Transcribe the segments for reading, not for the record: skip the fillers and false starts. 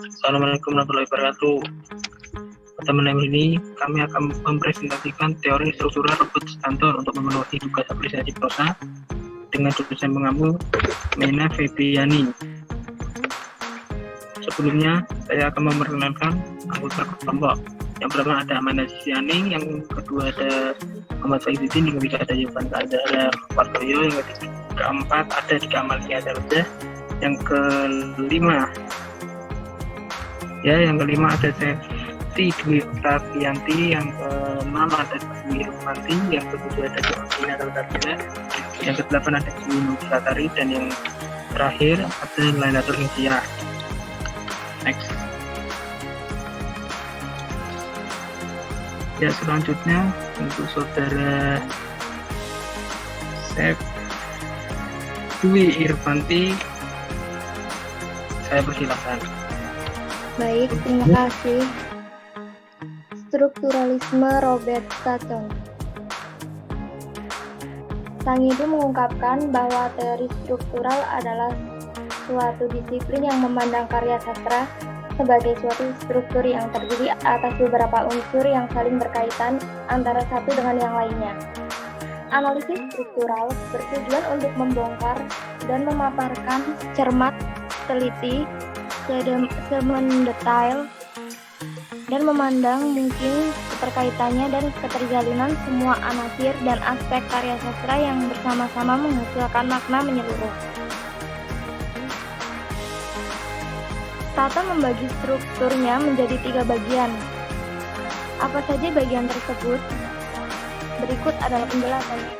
Assalamualaikum warahmatullahi wabarakatuh. Pada malam ini kami akan mempresentasikan teori struktural robot kantor untuk memenuhi tugas apresiasi prosa dengan dosen pengampu Mena Febriani. Sebelumnya saya akan memperkenalkan anggota kelompok. Yang pertama ada Amanda Sisiani, yang kedua ada Muhammad Faizudin, yang ketiga ada Yovan Azhara Wardoyo, yang keempat ada Dika Amalia Darja, yang kelima ada Sesi Dwi Oktavianti, yang keenam ada Dwi Rumanti, yang ketujuh ada Joaquina Dalgardila, yang kedelapan ada Dwi Nusratari, dan yang terakhir ada Lailatul Insyirah. Next. Ya, selanjutnya untuk saudara Sep Dwi Irfanti, saya persilakan. Baik, terima kasih. Strukturalisme Robert Sutton. Sang itu mengungkapkan bahwa teori struktural adalah suatu disiplin yang memandang karya sastra sebagai suatu struktur yang terdiri atas beberapa unsur yang saling berkaitan antara satu dengan yang lainnya. Analisis struktural bertujuan untuk membongkar dan memaparkan cermat, teliti, semendetail, dan memandang mungkin keterkaitannya dan keterjalinan semua anasir dan aspek karya sastra yang bersama-sama menghasilkan makna menyeluruh. Tata membagi strukturnya menjadi 3 bagian. Apa saja bagian tersebut? Berikut adalah penjelasannya.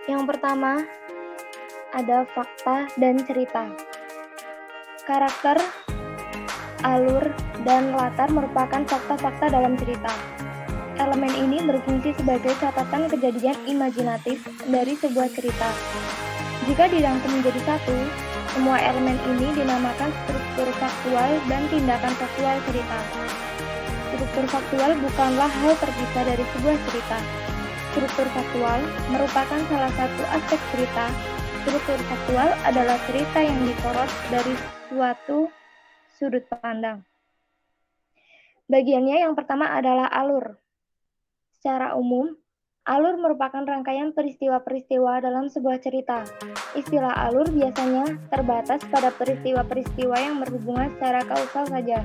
Yang pertama, ada fakta dan cerita. Karakter, alur, dan latar merupakan fakta-fakta dalam cerita. Elemen ini berfungsi sebagai catatan kejadian imajinatif dari sebuah cerita. Jika dirangkum menjadi satu, semua elemen ini dinamakan struktur faktual dan tindakan faktual cerita. Struktur faktual bukanlah hal terpisah dari sebuah cerita. Struktur faktual merupakan salah satu aspek cerita. Struktur faktual adalah cerita yang disorot dari suatu sudut pandang. Bagiannya yang pertama adalah alur. Secara umum, alur merupakan rangkaian peristiwa-peristiwa dalam sebuah cerita. Istilah alur biasanya terbatas pada peristiwa-peristiwa yang berhubungan secara kausal saja.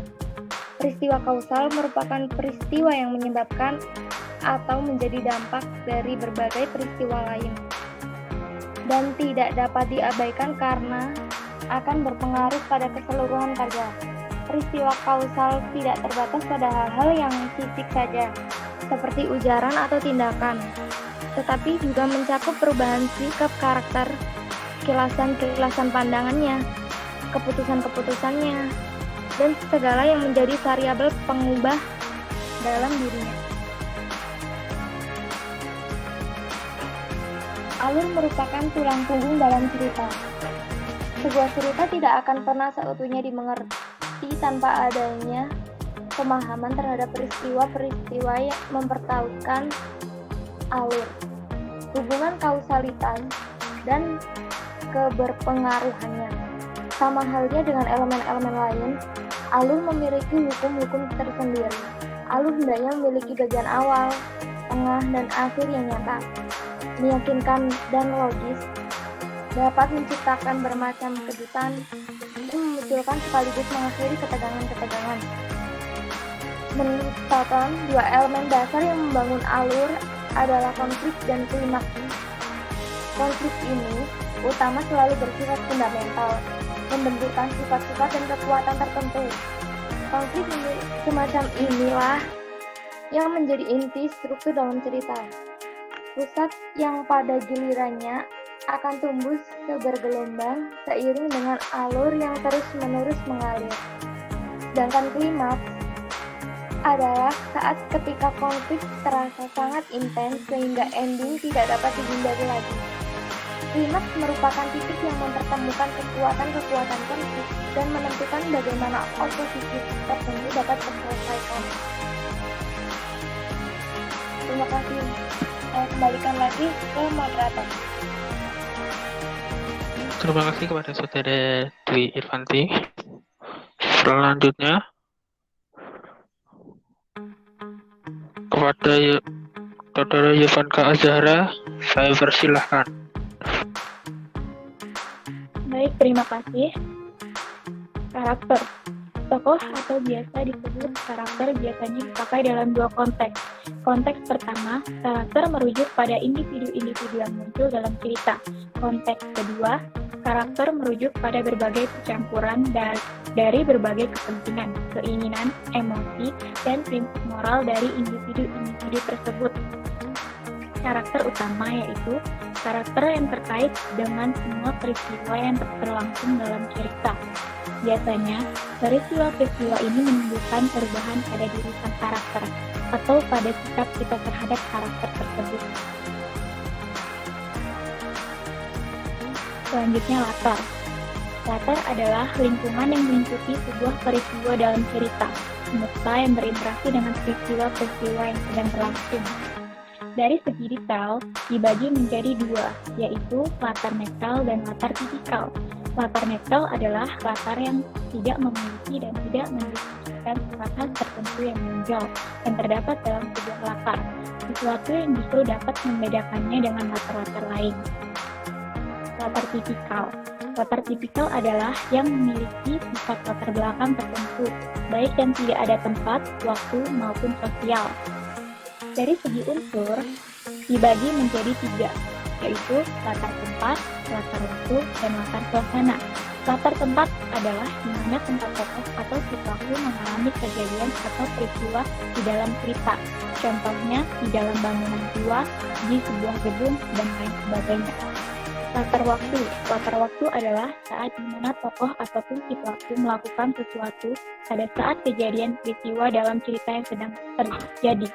Peristiwa kausal merupakan peristiwa yang menyebabkan atau menjadi dampak dari berbagai peristiwa lain, dan tidak dapat diabaikan karena akan berpengaruh pada keseluruhan karya. Peristiwa kausal tidak terbatas pada hal-hal yang fisik saja, seperti ujaran atau tindakan, tetapi juga mencakup perubahan sikap karakter, kilasan-kilasan pandangannya, keputusan-keputusannya, dan segala yang menjadi variabel pengubah dalam dirinya. Alur merupakan tulang punggung dalam cerita. Sebuah cerita tidak akan pernah seutuhnya dimengerti tanpa adanya pemahaman terhadap peristiwa-peristiwa yang mempertautkan alur, hubungan kausalitas, dan keberpengaruhannya. Sama halnya dengan elemen-elemen lain, alur memiliki hukum-hukum tersendiri. Alur hendaknya memiliki bagian awal, tengah, dan akhir yang nyata, meyakinkan, dan logis, dapat menciptakan bermacam kejutan, dan memunculkan sekaligus mengakhiri ketegangan-ketegangan. Menurut Sutton, 2 elemen dasar yang membangun alur adalah konflik dan klimaks. Konflik ini utama selalu bersifat fundamental, membenturkan sifat-sifat dan kekuatan tertentu. Konflik semacam inilah yang menjadi inti struktur dalam cerita. Pusat yang pada gilirannya akan tumbuh bergelombang seiring dengan alur yang terus-menerus mengalir. Sedangkan klimaks adalah saat ketika konflik terasa sangat intens sehingga ending tidak dapat dihindari lagi. Klimaks merupakan titik yang mempertemukan kekuatan-kekuatan konflik dan menentukan bagaimana oposisi tertentu dapat terselesaikan. Terima kasih. Saya kembalikan lagi ke moderator. Terima kasih kepada Saudara Dwi Irfanti. Selanjutnya kepada Saudara Yovanka Azhara, saya persilahkan. Baik, terima kasih. Karakter. Tokoh atau biasa disebut karakter biasanya dipakai dalam dua konteks. Konteks pertama, karakter merujuk pada individu-individu yang muncul dalam cerita. Konteks kedua, karakter merujuk pada berbagai percampuran dari berbagai kepentingan, keinginan, emosi, dan prinsip moral dari individu-individu tersebut. Karakter utama yaitu karakter yang terkait dengan semua peristiwa yang berlangsung dalam cerita. Biasanya, peristiwa-peristiwa ini menimbulkan perubahan pada diri sang karakter atau pada sikap kita terhadap karakter tersebut. Selanjutnya, latar. Latar adalah lingkungan yang meliputi sebuah peristiwa dalam cerita, semesta yang berinteraksi dengan peristiwa-peristiwa yang sedang berlangsung. Dari segi detail, dibagi menjadi dua, yaitu latar netral dan latar tipikal. Latar netral adalah latar yang tidak memiliki dan tidak mendiskusikan sifat tertentu yang menonjol yang terdapat dalam sebuah latar, sesuatu yang justru dapat membedakannya dengan latar-latar lain. Latar tipikal. Latar tipikal adalah yang memiliki sifat latar belakang tertentu, baik yang tidak ada tempat, waktu, maupun sosial. Dari segi unsur, dibagi menjadi tiga, yaitu latar tempat, latar waktu, dan latar suasana. Latar tempat adalah di mana tempat tokoh atau si pelaku mengalami kejadian atau peristiwa di dalam cerita. Contohnya di dalam bangunan tua, di sebuah gedung, dan lain sebagainya. Latar waktu. Latar waktu adalah saat di mana tokoh ataupun si pelaku melakukan sesuatu pada saat kejadian peristiwa dalam cerita yang sedang terjadi.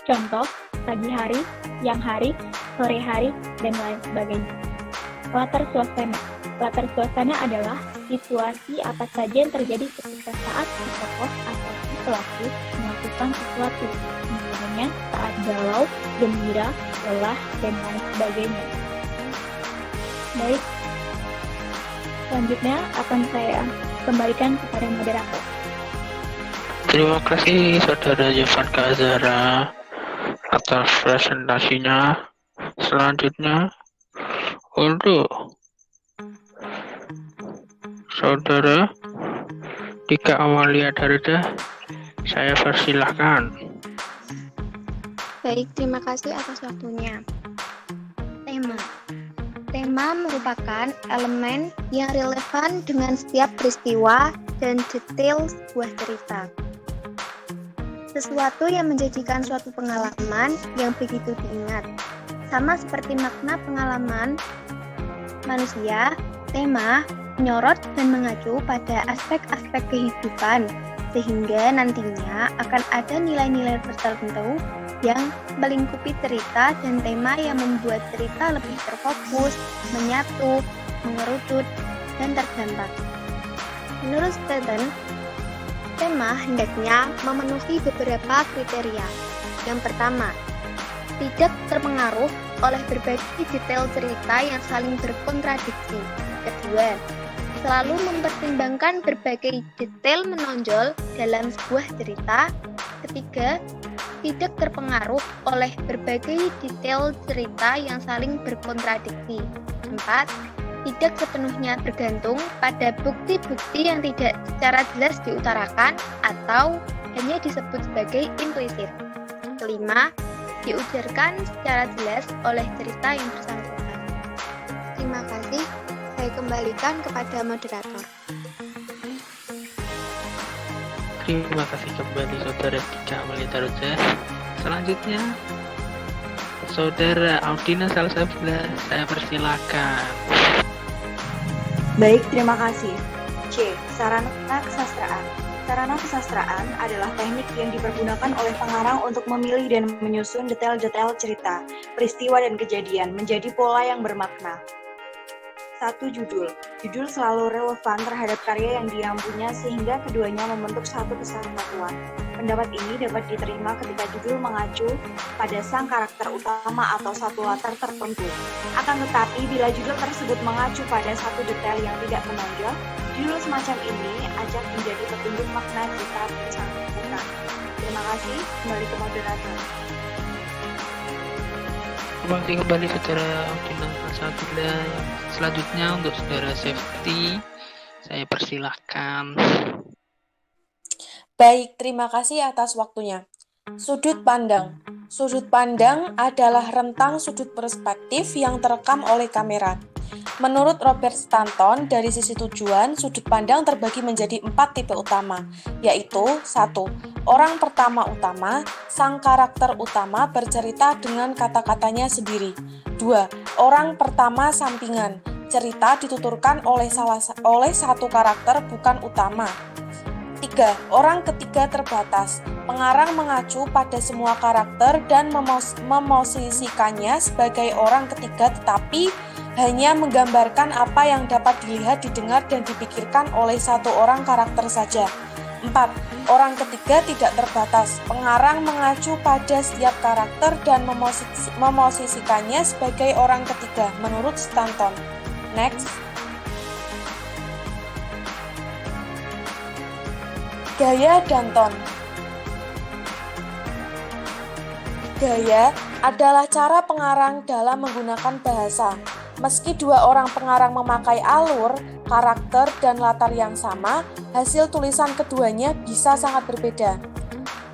Contoh, pagi hari, siang hari, sore hari, dan lain sebagainya. Latar suasana. Latar suasana adalah situasi apa saja yang terjadi ketika saat si tokoh atau si pelaku melakukan sesuatu. Misalnya saat galau, gembira, lelah, dan lain sebagainya. Baik, selanjutnya akan saya kembalikan kepada moderator. Terima kasih Saudara Yovanka Azhara atas presentasinya. Selanjutnya untuk Saudara Dika Amalia Darda, saya persilahkan. Baik, terima kasih atas waktunya. Tema. Tema merupakan elemen yang relevan dengan setiap peristiwa dan detail sebuah cerita. Sesuatu yang menjadikan suatu pengalaman yang begitu diingat. Sama seperti makna pengalaman manusia, tema menyorot dan mengacu pada aspek-aspek kehidupan, sehingga nantinya akan ada nilai-nilai tertentu yang melingkupi cerita dan tema yang membuat cerita lebih terfokus, menyatu, mengerucut, dan tergambar. Menurut Stedden, tema hendaknya memenuhi beberapa kriteria. Yang pertama, tidak terpengaruh oleh berbagai detail cerita yang saling berkontradiksi. Kedua, selalu mempertimbangkan berbagai detail menonjol dalam sebuah cerita. Ketiga, tidak terpengaruh oleh berbagai detail cerita yang saling berkontradiksi. Keempat, tidak sepenuhnya bergantung pada bukti-bukti yang tidak secara jelas diutarakan atau hanya disebut sebagai implisit. Kelima, diujarkan secara jelas oleh cerita yang bersangkutan. Terima kasih, saya kembalikan kepada moderator. Terima kasih kembali Saudara Dika Amalia Darda. Selanjutnya Saudara Audina Salsabila, saya persilakan. Baik, terima kasih. C. Sarana kesastraan. Sarana kesastraan adalah teknik yang dipergunakan oleh pengarang untuk memilih dan menyusun detail-detail cerita, peristiwa, dan kejadian menjadi pola yang bermakna. 1. Judul. Judul selalu relevan terhadap karya yang dia punya sehingga keduanya membentuk satu kesatuan. Pendapat ini dapat diterima ketika judul mengacu pada sang karakter utama atau satu latar tertentu. Akan tetapi, bila judul tersebut mengacu pada satu detail yang tidak menonjol, judul semacam ini acap menjadi petunjuk makna cerita bersangkutan. Terima kasih, kembali ke moderator. Terima kasih kembali saudara Audina Salsabila. Yang selanjutnya untuk saudara Safety, saya persilahkan. Baik, terima kasih atas waktunya. Sudut pandang. Sudut pandang adalah rentang sudut perspektif yang terekam oleh kamera. Menurut Robert Stanton, dari sisi tujuan, sudut pandang terbagi menjadi 4 tipe utama, yaitu 1. Orang pertama utama, sang karakter utama bercerita dengan kata-katanya sendiri. 2. Orang pertama sampingan, cerita dituturkan oleh satu karakter bukan utama. 3. Orang ketiga terbatas. Pengarang mengacu pada semua karakter dan memosisikannya sebagai orang ketiga tetapi hanya menggambarkan apa yang dapat dilihat, didengar, dan dipikirkan oleh satu orang karakter saja. 4. Orang ketiga tidak terbatas. Pengarang mengacu pada setiap karakter dan memosisikannya sebagai orang ketiga menurut Stanton. Next. Gaya dan ton. Gaya adalah cara pengarang dalam menggunakan bahasa. Meski dua orang pengarang memakai alur, karakter, dan latar yang sama, hasil tulisan keduanya bisa sangat berbeda.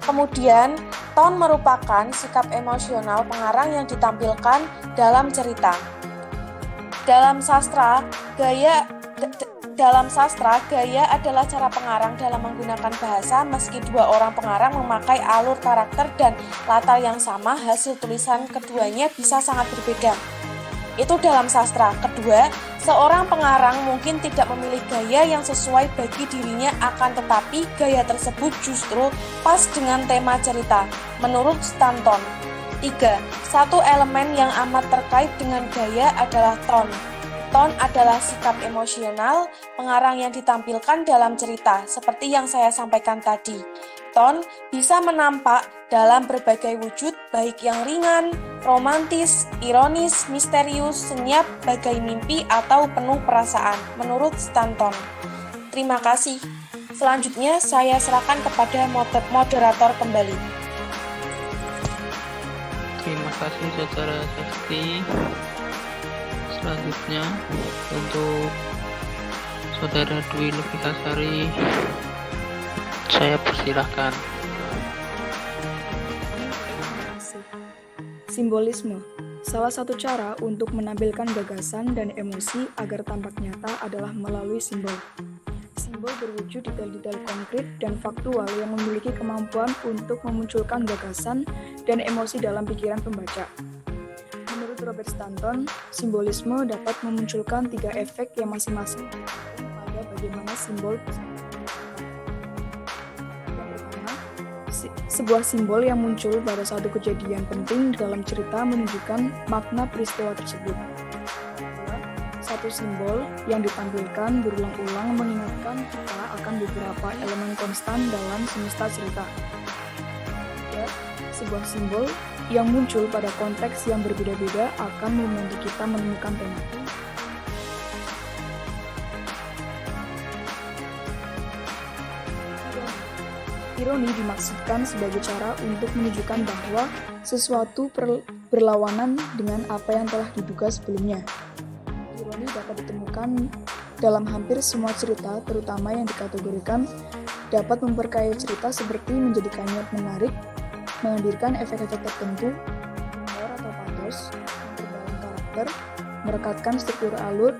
Kemudian, ton merupakan sikap emosional pengarang yang ditampilkan dalam cerita. Dalam sastra, gaya adalah cara pengarang dalam menggunakan bahasa. Meski dua orang pengarang memakai alur karakter dan latar yang sama, hasil tulisan keduanya bisa sangat berbeda. Itu dalam sastra. Kedua, seorang pengarang mungkin tidak memilih gaya yang sesuai bagi dirinya, akan tetapi gaya tersebut justru pas dengan tema cerita, menurut Stanton. 3. Satu elemen yang amat terkait dengan gaya adalah ton. Ton adalah sikap emosional pengarang yang ditampilkan dalam cerita, seperti yang saya sampaikan tadi. Ton bisa menampak dalam berbagai wujud, baik yang ringan, romantis, ironis, misterius, senyap, bagai mimpi, atau penuh perasaan, menurut Stanton. Terima kasih. Selanjutnya, saya serahkan kepada moderator kembali. Terima kasih saudara Safety. Selanjutnya untuk saudara Dwi Lufikasari, saya persilahkan. Simbolisme. Salah satu cara untuk menampilkan gagasan dan emosi agar tampak nyata adalah melalui simbol. Simbol berwujud detail-detail konkret dan faktual yang memiliki kemampuan untuk memunculkan gagasan dan emosi dalam pikiran pembaca. Menurut Robert Stanton, simbolisme dapat memunculkan 3 efek yang masing-masing pada bagaimana simbol. Yang pertama, sebuah simbol yang muncul pada satu kejadian penting dalam cerita menunjukkan makna peristiwa tersebut. Satu simbol yang ditampilkan berulang-ulang mengingatkan kita akan beberapa elemen konstan dalam semesta cerita. Sebuah simbol yang muncul pada konteks yang berbeda-beda akan membantu kita menemukan tema. Ironi dimaksudkan sebagai cara untuk menunjukkan bahwa sesuatu berlawanan dengan apa yang telah diduga sebelumnya. Ironi dapat ditemukan dalam hampir semua cerita, terutama yang dikategorikan dapat memperkaya cerita seperti menjadikannya menarik, menghadirkan efek-efek tertentu, humor atau pathos, memperdalam karakter, merekatkan struktur alur,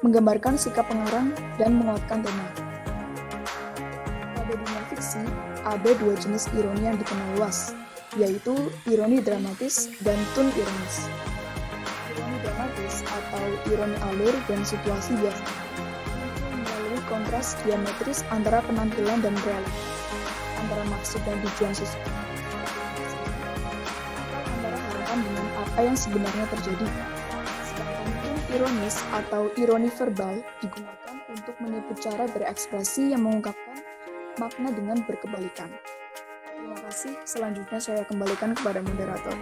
menggambarkan sikap pengarang, dan menguatkan tema. Pada dunia fiksi, ada 2 jenis ironi yang dikenal luas, yaitu ironi dramatis dan tone ironis. Ironi dramatis atau ironi alur dan situasi biasa melalui kontras diametris antara penampilan dan realitas, antara maksud dan tujuan sesuatu, dengan apa yang sebenarnya terjadi. Sedangkan tone ironis atau ironi verbal digunakan untuk menyebut cara berekspresi yang mengungkapkan makna dengan berkebalikan. kasih. Selanjutnya saya kembalikan kepada moderator.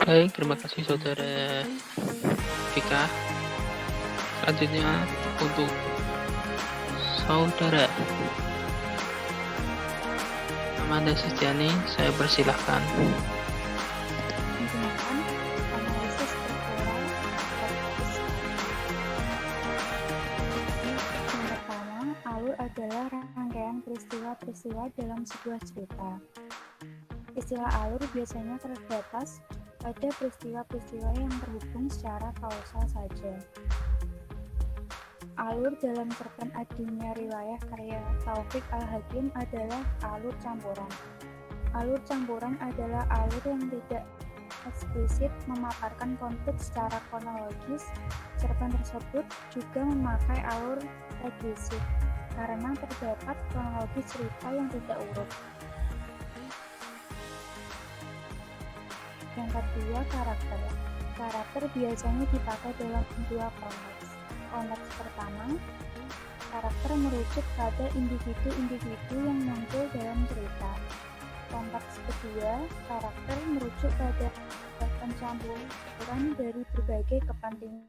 Baik, terima kasih Saudara Vika. Selanjutnya untuk Saudara Amanda Sustiani, saya persilahkan. Menggunakan analisis struktural praktis. Yang pertama, alur adalah rangkaian peristiwa-peristiwa dalam sebuah cerita. Istilah alur biasanya terbatas pada peristiwa-peristiwa yang terhubung secara kausal saja. Alur dalam cerpen Adinya Riwayah karya Taufik Al-Hakim adalah alur campuran. Alur campuran adalah alur yang tidak eksplisit memaparkan konflik secara kronologis. Cerpen tersebut juga memakai alur regresif karena terdapat kronologi cerita yang tidak urut. Yang kedua, karakter. Karakter biasanya dipakai dalam dua konteks. Konteks pertama, karakter merujuk pada individu-individu yang muncul dalam cerita. Konteks kedua, karakter merujuk pada pencampuran dari berbagai kepentingan.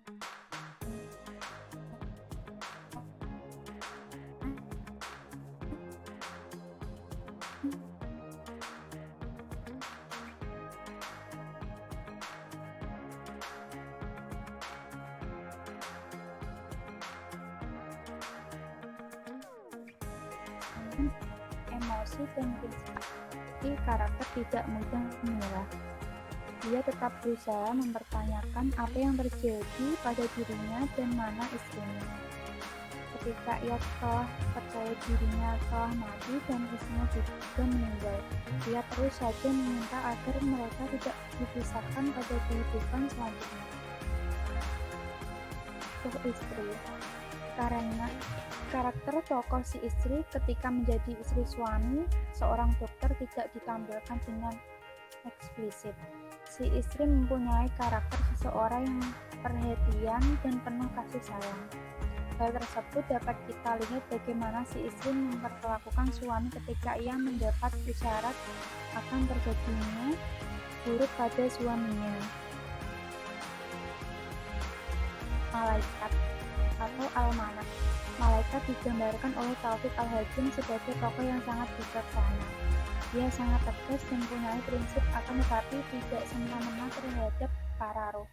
Emosi dan prinsip karakter tidak mudah menyerah. Dia tetap berusaha mempertanyakan apa yang terjadi pada dirinya dan mana istrinya. Ketika ia telah percaya dirinya telah mati dan istrinya juga meninggal, dia terus saja meminta agar mereka tidak dipisahkan pada kehidupan selanjutnya. Istri, karena karakter tokoh si istri ketika menjadi istri suami seorang dokter tidak ditampilkan dengan eksplisit. Si istri mempunyai karakter seseorang yang perhatian dan penuh kasih sayang. Hal tersebut dapat kita lihat bagaimana si istri memperlakukan suami ketika ia mendapat isyarat akan terjadinya buruk pada suaminya. Malaikat atau almanak. Malaikat digambarkan oleh Taufik Al-Hakim sebagai tokoh yang sangat bijaksana. Dia sangat tegas dan mempunyai prinsip akan tetapi tidak semena-mena terhadap para roh.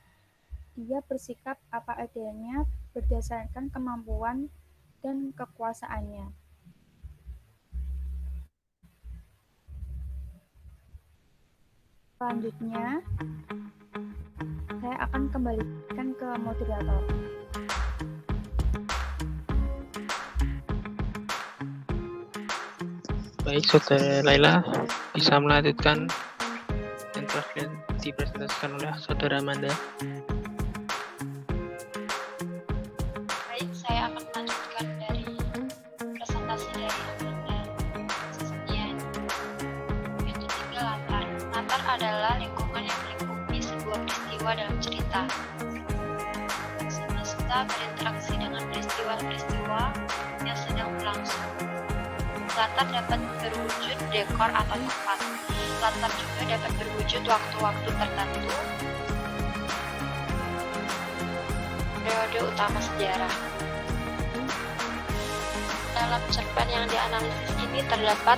Dia bersikap apa adanya berdasarkan kemampuan dan kekuasaannya. Selanjutnya, saya akan kembalikan ke moderator. Baik, Saudara Laila, bisa melanjutkan yang telah dipresentasikan oleh Saudara Amanda. Baik, saya akan melanjutkan dari presentasi dari Amanda Sustiani. Itu 3 latar. Latar adalah lingkungan yang melingkupi sebuah peristiwa dalam cerita. Semesta berinteraksi dengan peristiwa-peristiwa yang sedang berlangsung. Latar dapat berwujud dekor atau tempat. Latar juga dapat berwujud waktu-waktu tertentu, periode utama sejarah. Dalam cerpen yang dianalisis ini terdapat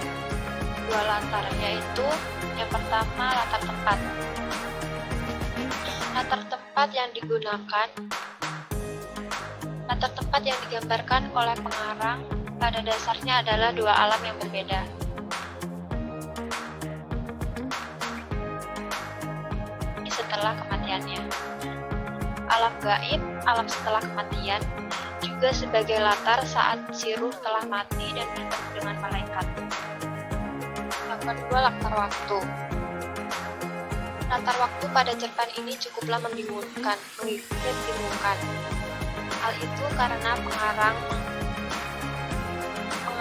2 latar, yaitu yang pertama latar tempat. Latar tempat yang digambarkan oleh pengarang pada dasarnya adalah 2 alam yang berbeda. Setelah kematiannya, alam gaib, alam setelah kematian, juga sebagai latar saat si ruh telah mati dan bertemu dengan malaikat. Yang kedua, latar waktu. Latar waktu pada cerpen ini cukuplah membingungkan. Hal itu karena pengarang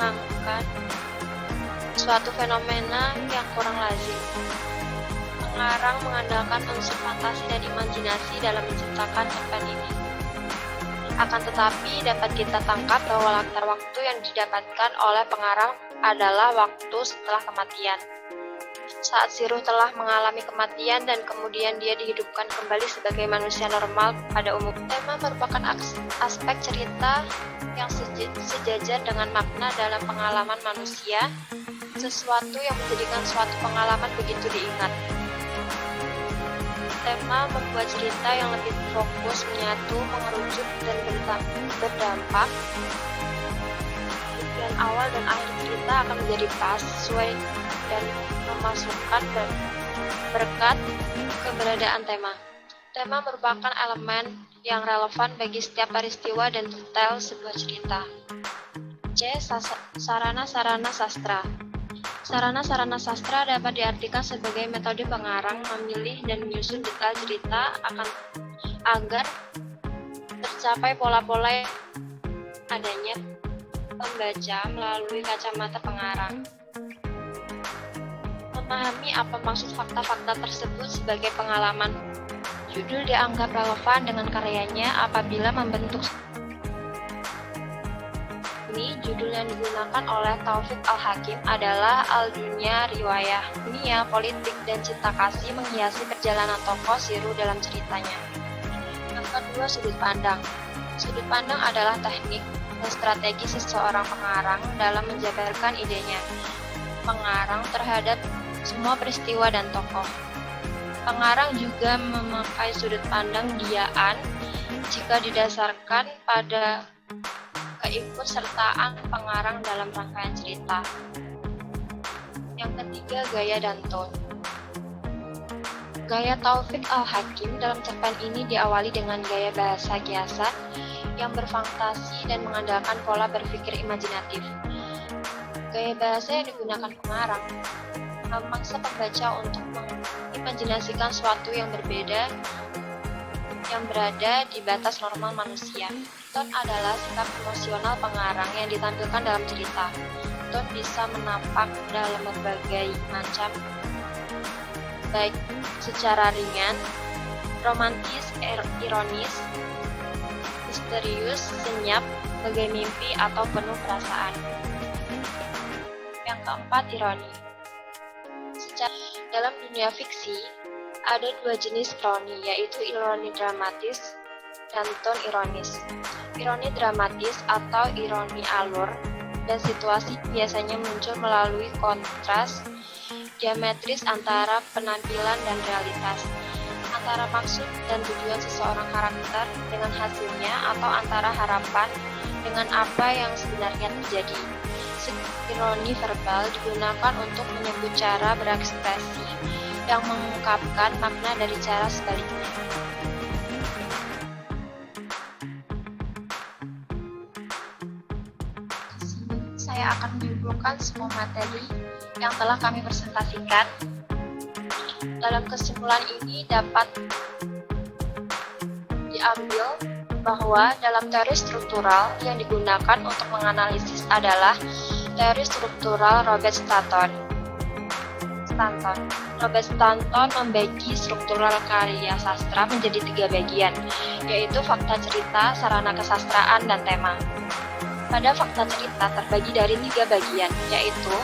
mengangkat suatu fenomena yang kurang lazim. Pengarang mengandalkan unsur fantasi dan imajinasi dalam menciptakan cerpen ini. Akan tetapi dapat kita tangkap bahwa latar waktu yang didapatkan oleh pengarang adalah waktu setelah kematian. Saat si Ruh telah mengalami kematian dan kemudian dia dihidupkan kembali sebagai manusia normal pada umumnya. Tema merupakan aspek cerita yang sejajar dengan makna dalam pengalaman manusia, sesuatu yang menjadikan suatu pengalaman begitu diingat. Tema membuat cerita yang lebih fokus, menyatu, mengerucut, dan berdampak. Tujuan awal dan akhir cerita akan menjadi pas, sesuai, dan memasukkan berkat keberadaan tema. Tema merupakan elemen yang relevan bagi setiap peristiwa dan detail sebuah cerita. C. Sarana-sarana sastra. Sarana-sarana sastra dapat diartikan sebagai metode pengarang memilih dan menyusun detail cerita agar tercapai pola-pola yang adanya pembaca melalui kacamata pengarang. Memahami apa maksud fakta-fakta tersebut sebagai pengalaman. Judul dianggap relevan dengan karyanya apabila membentuk. Ini judul yang digunakan oleh Taufik Al-Hakim adalah Al-Dunya Riwayah. Dunia, politik, dan cinta kasih menghiasi perjalanan tokoh si Ruh dalam ceritanya. Yang kedua, sudut pandang. Sudut pandang adalah teknik dan strategi seseorang pengarang dalam menjabarkan idenya. Pengarang terhadap semua peristiwa dan tokoh. Pengarang juga memakai sudut pandang diaan jika didasarkan pada keikutsertaan pengarang dalam rangkaian cerita. Yang ketiga, gaya dan tone. Gaya Taufik Al-Hakim dalam cerpen ini diawali dengan gaya bahasa kiasan yang berfantasi dan mengandalkan pola berpikir imajinatif. Gaya bahasa yang digunakan pengarang memaksa pembaca untuk mengimajinasikan sesuatu yang berbeda yang berada di batas normal manusia. Tone adalah sikap emosional pengarang yang ditampilkan dalam cerita. Tone bisa menampak dalam berbagai macam, baik secara ringan, romantis, ironis, misterius, senyap, bagai mimpi, atau penuh perasaan. Yang keempat, ironi. Dalam dunia fiksi, ada dua jenis ironi, yaitu ironi dramatis dan tone ironis. Ironi dramatis atau ironi alur dan situasi biasanya muncul melalui kontras diametris antara penampilan dan realitas, antara maksud dan tujuan seseorang karakter dengan hasilnya, atau antara harapan dengan apa yang sebenarnya terjadi. Ironi verbal digunakan untuk menyebut cara berekspresi yang mengungkapkan makna dari cara sebaliknya. Di sini saya akan menyimpulkan semua materi yang telah kami presentasikan. Dalam kesimpulan ini dapat diambil bahwa dalam teori struktural yang digunakan untuk menganalisis adalah teori struktural Robert Stanton. Robert Stanton membagi struktural karya sastra menjadi 3 bagian, yaitu fakta cerita, sarana kesastraan, dan tema. Pada fakta cerita terbagi dari 3 bagian, yaitu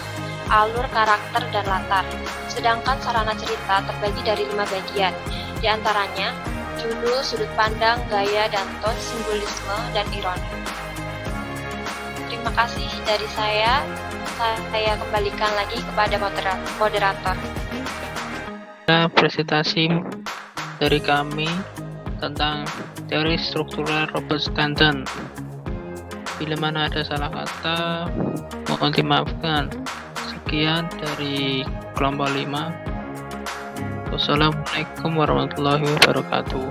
alur, karakter, dan latar. Sedangkan sarana cerita terbagi dari 5 bagian, diantaranya judul, sudut pandang, gaya, dan tone, simbolisme, dan ironi. Terima kasih dari saya kembalikan lagi kepada moderator. Presentasi dari kami tentang teori struktural Robert Stanton. Bila mana ada salah kata, mohon dimaafkan. Sekian dari kelompok 5. Wassalamualaikum warahmatullahi wabarakatuh.